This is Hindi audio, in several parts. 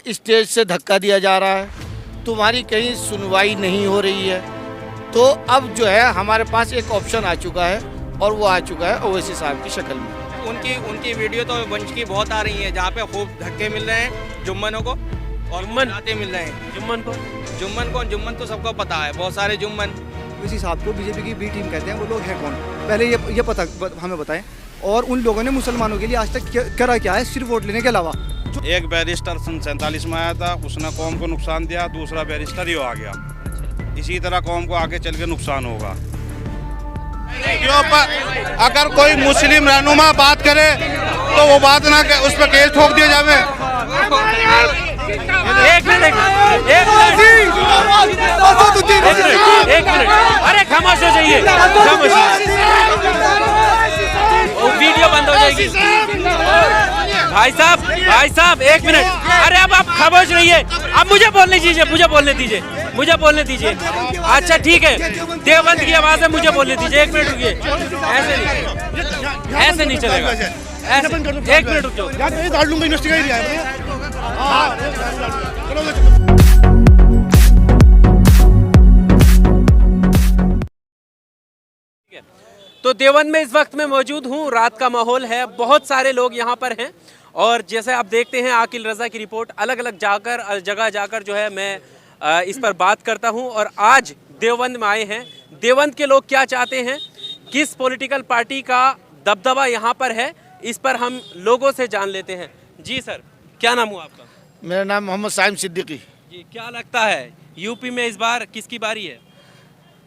स्टेज से धक्का दिया जा रहा है, तुम्हारी कहीं सुनवाई नहीं हो रही है। तो अब जो है हमारे पास एक ऑप्शन आ चुका है और वो आ चुका है ओवैसी साहब की शक्ल में। उनकी वीडियो तो वंश की बहुत आ रही है, जहाँ पे खूब धक्के मिल रहे हैं जुम्मनों को और जुम्मन मिल रहे हैं। जुम्मन तो सबको पता है, बहुत सारे जुम्मन। ओवैसी साहब को बीजेपी की बी टीम कहते हैं, वो लोग हैं कौन, पहले ये पता हमें बताएं। और उन लोगों ने मुसलमानों के लिए आज तक करा क्या है, सिर्फ वोट लेने के अलावा। एक बैरिस्टर सन 47 में आया था, उसने कौम को नुकसान दिया, दूसरा बैरिस्टर ही आ गया। इसी तरह कौम को आगे चल के नुकसान होगा। अगर कोई मुस्लिम रहनुमा बात करे तो वो बात ना उस पर केस ठोक दिया जावे। एक मिनट, अरे खामोश हो जाइए, वीडियो बंद हो जाएगी। भाई साहब एक मिनट, अरे अब आप खामोश रहिए, अब मुझे बोलने दीजिए। अच्छा ठीक है, देवबंद की आवाज है, मुझे बोलने दीजिए। एक मिनट रुकिए, ऐसे नहीं चलेगा। एक मिनट रुक जाओ। तो देवबंद में इस वक्त मैं मौजूद हूँ, रात का माहौल है, बहुत सारे लोग यहाँ पर हैं और जैसे आप देखते हैं आकिल रजा की रिपोर्ट अलग अलग जगह जाकर जो है मैं इस पर बात करता हूँ। और आज देवबंद में आए हैं, देवबंद के लोग क्या चाहते हैं, किस पॉलिटिकल पार्टी का दबदबा यहाँ पर है, इस पर हम लोगों से जान लेते हैं। जी सर, क्या नाम हुआ आपका? मेरा नाम मोहम्मद साइम सिद्दीकी। जी, क्या लगता है यूपी में इस बार किसकी बारी है?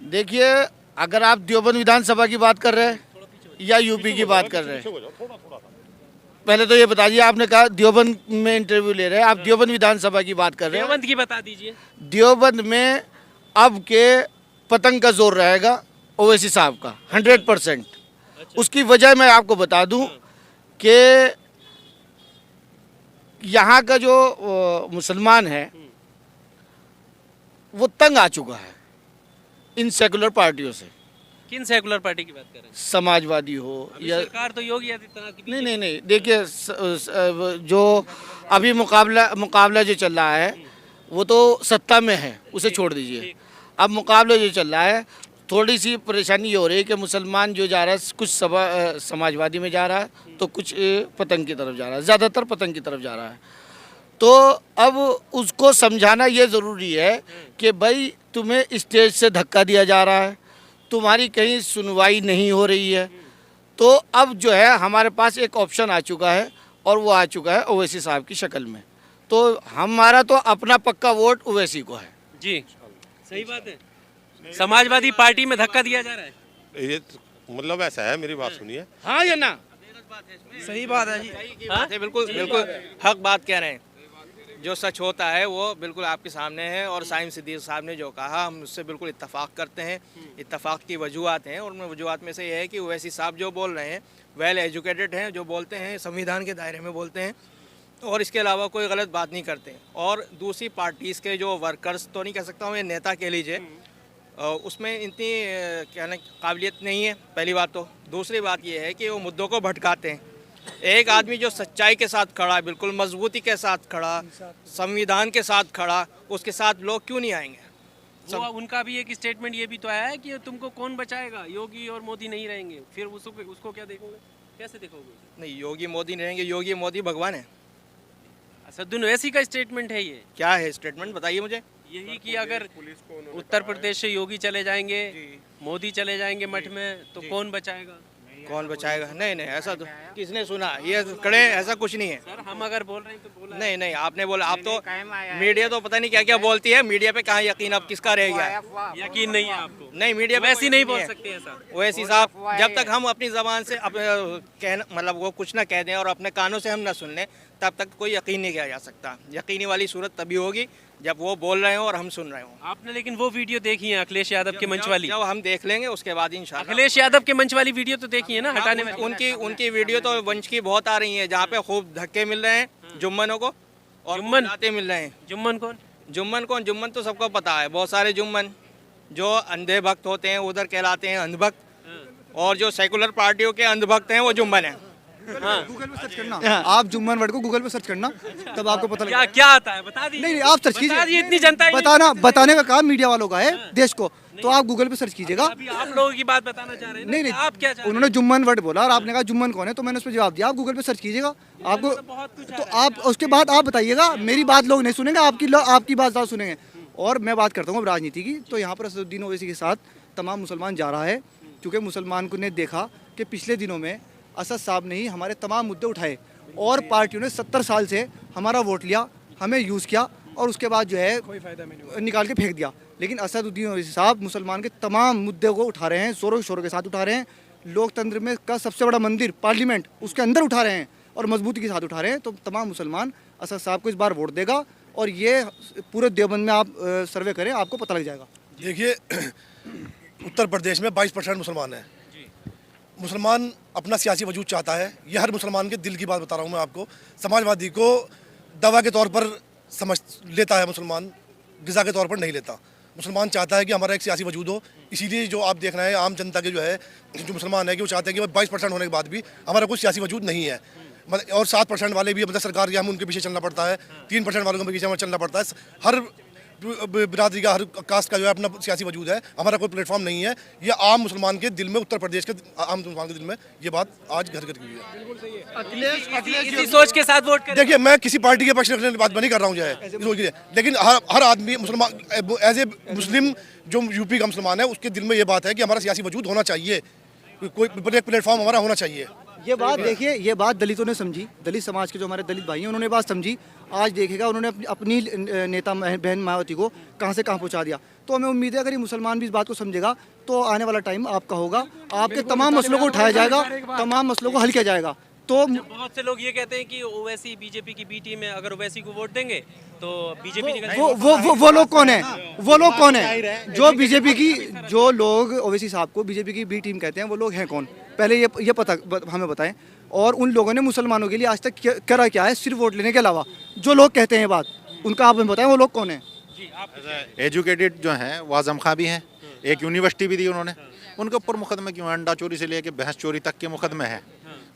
देखिए, अगर आप देवबंद विधानसभा की बात कर रहे हैं या यूपी की बात कर रहे हैं, पहले तो ये बता दीजिए, आपने कहा देवबंद में इंटरव्यू ले रहे हैं, आप देवबंद विधानसभा की बात कर रहे हैं। देवबंद की बता दीजिए। देवबंद में अब के पतंग का जोर रहेगा ओवैसी साहब का 100%। उसकी वजह मैं आपको बता दूं कि यहाँ का जो मुसलमान है वो तंग आ चुका है इन सेकुलर पार्टियों से। किन सेकुलर पार्टी की बात कर रहे हैं? समाजवादी हो या सरकार तो योगी आदित्यनाथ की। नहीं, देखिए जो अभी मुकाबला जो चल रहा है वो तो सत्ता में है, उसे छोड़ दीजिए। अब मुकाबला जो चल रहा है, थोड़ी सी परेशानी ये हो रही है कि मुसलमान जो जा रहा है कुछ समाजवादी में जा रहा है तो कुछ पतंग की तरफ जा रहा है, ज़्यादातर पतंग की तरफ जा रहा है। तो अब उसको समझाना ये ज़रूरी है कि भाई तुम्हें स्टेज से धक्का दिया जा रहा है, तुम्हारी कहीं सुनवाई नहीं हो रही है। तो अब जो है हमारे पास एक ऑप्शन आ चुका है और वो आ चुका है ओवैसी साहब की शक्ल में। तो हमारा तो अपना पक्का वोट ओवैसी को है। जी, सही बात है। समाजवादी पार्टी में धक्का दिया जा रहा है, ये मतलब ऐसा है, मेरी बात सुनिए। हाँ या ना? सही बात है जी, बिल्कुल हक बात कह रहे हैं। जो सच होता है वो बिल्कुल आपके सामने है और साइम सिद्दीकी साहब ने जो कहा हम उससे बिल्कुल इत्तफाक करते हैं। इत्तफाक की वजूहत हैं और उन वजूहत में से ये है कि ओवैसी साहब जो बोल रहे हैं वेल एजुकेटेड हैं, जो बोलते हैं संविधान के दायरे में बोलते हैं और इसके अलावा कोई गलत बात नहीं करते। और दूसरी पार्टीज़ के जो वर्कर्स तो नहीं कह सकता हूँ, ये नेता कह लीजिए, उसमें इतनी कहने काबिलियत नहीं है, पहली बात तो। दूसरी बात ये है कि वो मुद्दों को भटकाते हैं। एक आदमी जो सच्चाई के साथ खड़ा है, बिल्कुल मजबूती के साथ खड़ा, संविधान के साथ खड़ा, उसके साथ लोग क्यों नहीं आएंगे? उनका भी एक स्टेटमेंट ये भी तो आया है कि तुमको कौन बचाएगा, योगी और मोदी नहीं रहेंगे, फिर उसको क्या देखोगे, कैसे देखोगे? नहीं, योगी मोदी नहीं रहेंगे, योगी मोदी भगवान है। असदुद्दीन ओवैसी का स्टेटमेंट है ये। क्या है स्टेटमेंट, बताइए मुझे। यही कि अगर उत्तर प्रदेश से योगी चले जाएंगे, मोदी चले जाएंगे मठ में, तो कौन बचाएगा? कौन बचाएगा? नहीं, ऐसा तो किसने सुना? ये कड़े, ऐसा कुछ नहीं है सर। हम अगर बोल रहे हैं तो बोला नहीं, आपने बोला। आप तो मीडिया तो पता नहीं क्या क्या बोलती है, मीडिया पे कहाँ यकीन अब किसका रह गया? यकीन नहीं है आपको? नहीं, मीडिया पे वैसे नहीं बोल सकते ऐसा। वैसी साहब, जब तक हम अपनी जबान से कहना मतलब वो कुछ ना कह दें और अपने कानों से हम ना सुन लें, तब तक कोई यकीन नहीं किया जा सकता। यकीनी वाली सूरत तभी होगी जब वो बोल रहे हो और हम सुन रहे हो। आपने लेकिन वो वीडियो देखी है अखिलेश यादव के मंच वाली? जब हम देख लेंगे उसके बाद इंशाल्लाह। अखिलेश यादव के मंच वाली वीडियो तो देखी है ना, हटाने में? उनकी वीडियो तो वंश की बहुत आ रही है, जहाँ पे खूब धक्के मिल रहे हैं जुम्मनों को और जुम्मन मिल रहे हैं। जुम्मन कौन? जुम्मन तो सबको पता है, बहुत सारे जुम्मन जो अंधे भक्त होते हैं उधर कहलाते हैं अंधभक्त, और जो सेकुलर पार्टियों के अंधभक्त हैं वो जुम्मन हैं। गूगल पे सर्च करना, आप जुम्मन वर्ड को गूगल पे सर्च करना, तब आपको पता क्या लगेगा। क्या आता है बता दीजिए। नहीं, आप सर्च बता कीजिए, दीजिए, इतनी जनता ही नहीं- बताने का काम मीडिया वालों का है देश को, तो आप गूगल पे सर्च कीजिएगा। अभी आप लोगों की बात बताना चाह रहे हैं ना नहीं कि नहीं, आप क्या चाह रहे हैं? उन्होंने जुम्मन वर्ड बोला और आपने कहा जुम्मन कौन है, तो मैंने उस पर जवाब दिया, आप गूगल पे सर्च कीजिएगा आपको, बहुत कुछ तो आप उसके बाद आप बताइएगा। मेरी बात लोग नहीं सुनेंगे, आपकी बात ज़्यादा सुनेंगे। और मैं बात करता हूँ अब राजनीति की, तो यहाँ पर असदुद्दीन ओवैसी के साथ तमाम मुसलमान जा रहा है, क्योंकि मुसलमान को ने देखा कि पिछले दिनों में असद साहब ने ही हमारे तमाम मुद्दे उठाए और पार्टियों ने 70 साल से हमारा वोट लिया, हमें यूज़ किया और उसके बाद जो है निकाल के फेंक दिया। लेकिन असदुद्दीन ओवैसी साहब मुसलमान के तमाम मुद्दे को उठा रहे हैं, ज़ोरों शोरों के साथ उठा रहे हैं, लोकतंत्र में का सबसे बड़ा मंदिर पार्लियामेंट उसके अंदर उठा रहे हैं और मजबूती के साथ उठा रहे हैं। तो तमाम मुसलमान असद साहब को इस बार वोट देगा और ये पूरे देवबंद में आप सर्वे करें, आपको पता लग जाएगा। देखिए, उत्तर प्रदेश में 22% मुसलमान हैं। मुसलमान अपना सियासी वजूद चाहता है, ये हर मुसलमान के दिल की बात बता रहा हूँ मैं आपको। समाजवादी को दवा के तौर पर समझ लेता है मुसलमान, ग़िज़ा के तौर पर नहीं लेता। मुसलमान चाहता है कि हमारा एक सियासी वजूद हो, इसीलिए जो आप देख रहे हैं आम जनता के जो है, जो मुसलमान है कि वो चाहते हैं कि 22% होने के बाद भी हमारा कोई सियासी वजूद नहीं है। और 7% वाले भी, मतलब सरकार के हम उनके पीछे चलना पड़ता है, 3% वालों के पीछे हमें चलना पड़ता है। हर बिरादरी का, हर कास्ट का जो है अपना सियासी वजूद है, हमारा कोई प्लेटफॉर्म नहीं है। ये आम मुसलमान के दिल में, उत्तर प्रदेश के आम मुसलमान के दिल में ये बात आज घर घर की है। इसी सोच के साथ वोट करें। देखिए, मैं किसी पार्टी के पक्ष रखने की बात नहीं कर रहा हूँ जो है, लेकिन हर आदमी मुसलमान एज ए मुस्लिम जो यूपी का मुसलमान है, उसके दिल में ये बात है कि हमारा सियासी वजूद होना चाहिए, कोई प्लेटफॉर्म हमारा होना चाहिए। ये बात देखिए, ये बात दलितों ने समझी, दलित समाज के जो हमारे दलित भाई हैं उन्होंने बात समझी। आज देखेगा उन्होंने अपनी नेता बहन मायावती को कहां से कहां पहुंचा दिया। तो हमें उम्मीद है अगर ये मुसलमान भी इस बात को समझेगा तो आने वाला टाइम आपका होगा, आपके तमाम मसलों को उठाया जाएगा, तमाम मसलों को हल किया जाएगा। तो बहुत से लोग ये कहते हैं कि ओवैसी बीजेपी की बी टीम है, अगर ओवैसी को वोट देंगे तो बीजेपी वो लोग कौन है, वो लोग कौन है जो बीजेपी की, जो लोग ओवैसी साहब को बीजेपी की बी टीम कहते हैं, वो लोग हैं कौन, पहले ये पता हमें बताएं। और उन लोगों ने मुसलमानों के लिए आज तक करा क्या है, सिर्फ वोट लेने के अलावा? जो लोग कहते हैं बात, उनका आप हमें बताएं वो लोग कौन है। एजुकेटेड जो हैं वो आजम खां भी हैं, एक यूनिवर्सिटी भी दी उन्होंने, उनके ऊपर मुकदमे क्यों, अंडा चोरी से लेके भैंस चोरी तक के मुकदमे हैं।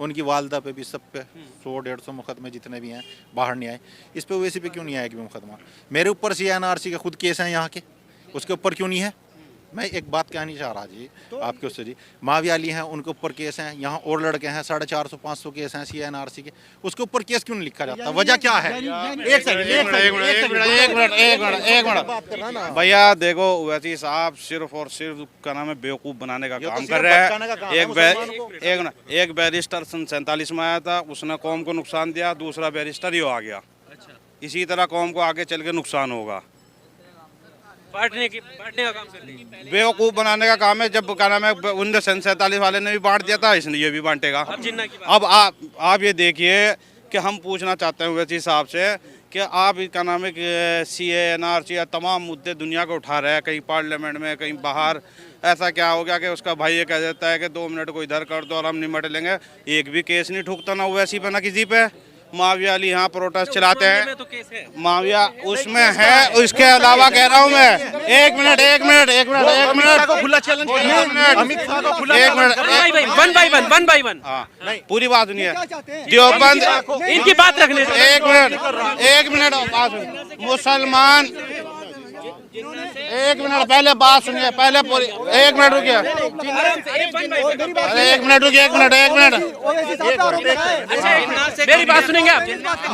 उनकी वालदा पे भी, सब पे 100-150 मुकदमे जितने भी हैं बाहर नहीं आए। इस पे ओवैसी पे क्यों नहीं आया कि मुकदमा? मेरे ऊपर CNRC के खुद केस हैं यहाँ के, उसके ऊपर क्यों नहीं है? मैं एक बात कहनी चाह रहा जी आपके उससे जी, माविया अली हैं, उनके ऊपर केस हैं, यहाँ और लड़के हैं 450-500 केस हैं CNRC के, उसके ऊपर केस क्यों नहीं लिखा जाता? वजह क्या है? एक मिनट भैया, देखो ओवैसी साहब सिर्फ और सिर्फ क्या नाम है बेवकूफ़ बनाने का काम कर रहे हैं। एक बैरिस्टर सन 47 में आया था, उसने कौम को नुकसान दिया, दूसरा बैरिस्टर ही आ गया। इसी तरह कौम को आगे चल के नुकसान होगा। बांटने का काम करते हैं, बेवकूफ़ बनाने का काम है। जब क्या नाम है 1947 वाले ने भी बांट दिया था, इसने ये भी बांटेगा। अब आप ये देखिए कि हम पूछना चाहते हैं ओवैसी साहब से कि आप क्या नाम है CNRC या तमाम मुद्दे दुनिया को उठा रहे हैं, कहीं पार्लियामेंट में कहीं बाहर। ऐसा क्या हो गया कि उसका भाई ये कह देता है कि 2 मिनट को इधर कर दो और हम निमट लेंगे। एक भी केस नहीं ठुकता ना ओवैसी पे ना किसी पे। माविया अली यहाँ प्रोटेस्ट चलाते हैं, तो केस है। माविया उसमें है, उसके अलावा कह रहा हूँ मैं। एक मिनट वन बाई वन हाँ, पूरी बात सुनिए। देवबंद, इनकी बात रखने दो। एक मिनट बात सुनिए। मुसलमान, एक मिनट पहले बात सुनिए, पहले पूरी, एक मिनट रुकिए, अरे एक मिनट रुकिए, एक मिनट। मेरी बात सुनेंगे आप?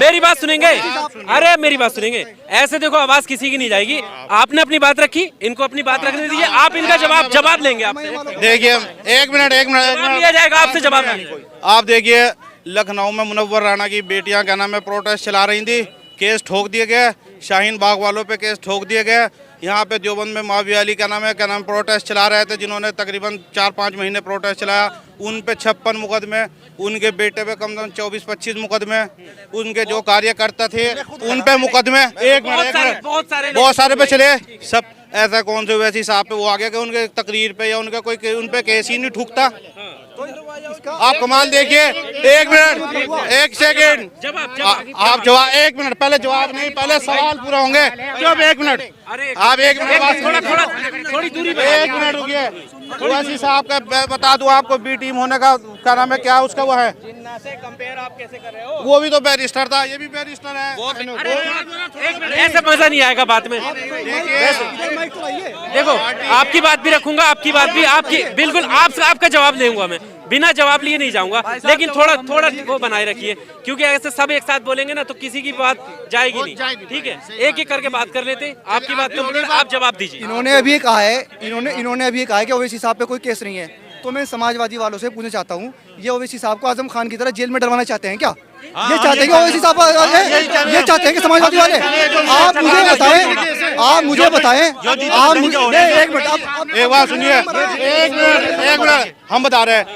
मेरी बात सुनेंगे? अरे मेरी बात सुनेंगे? ऐसे देखो, आवाज किसी की नहीं जाएगी। आपने अपनी बात रखी, इनको अपनी बात रखने दीजिए। आप इनका जवाब लेंगे आपसे। देखिए, एक मिनट लिया जाएगा आपसे जवाब। आप देखिए, लखनऊ में मुनव्वर राणा की बेटियां क्या नाम है प्रोटेस्ट चला रही थी, केस ठोक दिए गए। शाहीन बाग वालों पे केस ठोक दिए गए। यहाँ पे देवबंद में माविया अली क्या नाम प्रोटेस्ट चला रहे थे, जिन्होंने तकरीबन 4-5 महीने प्रोटेस्ट चलाया। उन पे 56 मुकदमे, उनके बेटे पे कम से कम 24-25 मुकदमे, उनके जो कार्यकर्ता थे उन पे मुकदमे। एक मिनट, बहुत सारे पे चले सब। ऐसा कौन से वैसी साहब पे वो आ गया कि उनके तकरीर पे या उनका कोई उन पे केस ही नहीं ठुकता? आप कमाल देखिए। एक मिनट, एक सेकंड, आप जवाब, एक मिनट, पहले जवाब नहीं, पहले सवाल पूरा होंगे। जब एक मिनट, आप एक मिनट, थोड़ी दूरी एक मिनट रुकिए। ओवैसी साहब का बता दूं आपको, बी टीम होने का क्या नाम है, क्या उसका वो है, जिन्ना से कंपेयर आप कैसे कर रहे हो? वो भी तो बैरिस्टर था, ये भी बैरिस्टर है। ऐसे मजा नहीं आएगा बात में। देखो, आपकी बात भी रखूंगा, आपकी बात भी, आपकी बिल्कुल, आपका जवाब लेऊंगा मैं, बिना जवाब लिए नहीं जाऊंगा, लेकिन थोड़ा वो बनाए रखिए, क्योंकि ऐसे सब एक साथ बोलेंगे ना तो किसी की बात जाएगी नहीं। ठीक है, एक एक करके बात कर लेते हैं। आपकी बात कंप्लीट, आप जवाब दीजिए। इन्होंने अभी कहा है, इन्होंने अभी कहा है कि ओवैसी साहब पे कोई केस नहीं है, तो मैं समाजवादी वालों से पूछना चाहता हूँ, ये ओवैसी साहब को आजम खान की तरह जेल में डलवाना चाहते हैं क्या? ये चाहते हैं कि ओवैसी साहब, ये चाहते हैं कि समाजवादी वाले? आप मुझे बताएं, आप मुझे एक मिनट, एक बात सुनिए, एक मिनट, हम बता रहे हैं,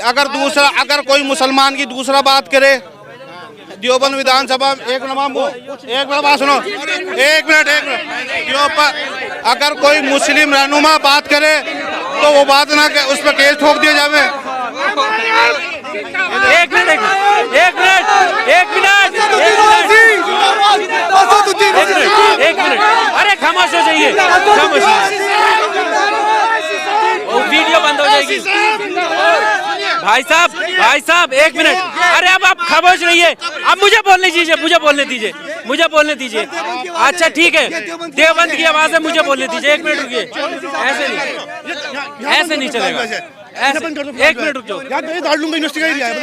अगर कोई मुसलमान की दूसरा बात करे देवबंद विधानसभा, एक मिनट बात सुनो, एक मिनट, अगर कोई मुस्लिम रहनुमा बात करे तो वो बात ना के उस पर केस ठोक दिया जावे। एक मिनट, अरे खामोश हो जाइए, वीडियो बंद हो जाएगी। भाई साहब एक मिनट, अरे अब आप खामोश रहिए, अब मुझे बोलने दीजिए। अच्छा ठीक है, देवबंद की आवाज है, मुझे बोलने दीजिए। एक मिनट रुकिए, ऐसे नहीं चलेगा, एक मिनट रुक जाओ। यार, मैं डाल लूंगा, यूनिवर्सिटी का एरिया है।